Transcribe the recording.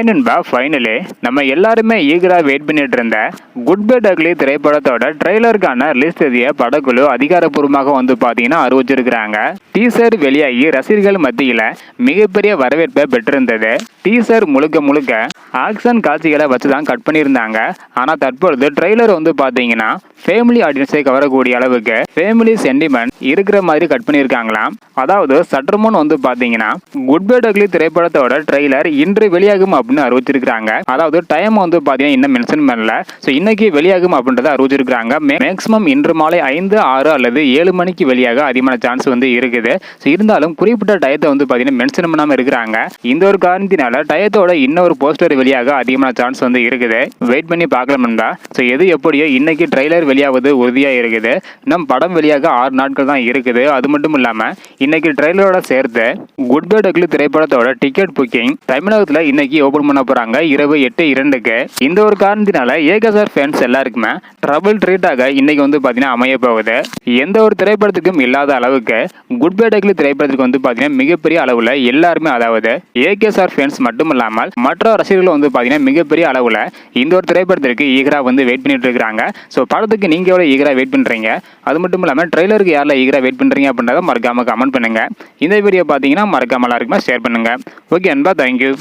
Hi நண்பா, finally நம்ம எல்லாருமே ஈகராக வெயிட் பண்ணிட்டு இருந்த குட் பை டக்லி திரைப்படத்தோட ட்ரெய்லருக்கான ரிலீஸ் தேதியை படக்குழு அதிகாரப்பூர்வமாக வந்து பார்த்தீங்கன்னா அறிவிச்சிருக்கிறாங்க. டீசர் வெளியாகி ரசிகர்கள் மத்தியில் மிகப்பெரிய வரவேற்பை பெற்றிருந்தது. டீசர் முழுக்க முழுக்க ஆக்ஷன் காட்சிகளை வச்சு தான் கட் பண்ணியிருந்தாங்க. ஆனால் தற்பொழுது ட்ரெய்லர் வந்து பார்த்தீங்கன்னா ஃபேமிலி ஆடியன்ஸை கவரக்கூடிய அளவுக்கு ஃபேமிலி சென்டிமெண்ட் இருக்கிற மாதிரி கட் பண்ணியிருக்காங்களாம். அதாவது சற்று முன் வந்து பார்த்தீங்கன்னா குட் பை டக்லி திரைப்படத்தோட ட்ரெய்லர் இன்று வெளியாகும் அப்படின்னு அறிவிச்சிருக்காங்க. அதாவது டைம் வந்து பார்த்தீங்கன்னா இன்னும் மென்ஷன் பண்ணல. ஸோ இன்னைக்கு வெளியாகும் அப்படின்றத அறிவிச்சிருக்காங்க. மேக்ஸிமம் இன்று மாலை 5, 6 அல்லது 7 மணிக்கு வெளியாக அதிகமான சான்ஸ் வந்து இருக்குது. ஸோ இருந்தாலும் குறிப்பிட்ட டயத்தை வந்து பார்த்தீங்கன்னா மென்ஷன் பண்ணாமல் இருக்கிறாங்க. இந்த ஒரு காரணத்தினால டயத்தோட இன்னொரு போஸ்டர் வெளியாக அதிகமான சான்ஸ் வந்து இருக்குது. வெயிட் பண்ணி பார்க்கலாம்டா. ஸோ எது எப்படியோ இன்னைக்கு ட்ரெய்லர் வெளியாவது உறுதியாக இருக்குது. நம் படம் வெளியாக 6 நாட்கள் தான் இருக்குது. அது மட்டும் இல்லாமல் இன்னைக்கு ட்ரெய்லரோட சேர்த்து குட் பை டக்லி திரைப்படத்தோட டிக்கெட் புக்கிங் தமிழகத்தில் இன்னைக்கு ஓபன் பண்ண போறாங்க இரவு 8:02க்கு. இந்த ஒரு காரணத்தினால ஏகசார் ஃபேன்ஸ் எல்லாருக்குமே ட்ரபிள் ட்ரீட்டாக இன்னைக்கு வந்து பார்த்தீங்கன்னா அமைய போகுது. எந்த ஒரு திரைப்படத்துக்கும் இல்லாத அளவுக்கு குட் பை டக்லி திரைப்படத்துக்கு வந்து பார்த்தீங்கன்னா மிகப்பெரிய அளவில் எல்லாருமே, அதாவது ஏகேசார் ஃபேன்ஸ் மட்டும் இல்லாமல் மற்ற ரசிகர்கள் வந்து பார்த்தீங்கன்னா மிகப்பெரிய அளவில் இந்த ஒரு திரைப்படத்திற்கு ஈகராக வந்து வெயிட் பண்ணிட்டு இருக்கிறாங்க. ஸோ படத்துக்கு நீங்க எவ்வளோ ஈகராக வெயிட் பண்றீங்க? அது மட்டும் இல்லாமல் ட்ரெய்லருக்கு யாரில் ஈகராக வெயிட் பண்றீங்க அப்படின்றத மறக்காம கமெண்ட் பண்ணுங்க. இந்த வீடியோ பார்த்தீங்கன்னா மறக்காம எல்லாருக்குமே ஷேர் பண்ணுங்க. ஓகே அன்பா, தேங்க்யூ.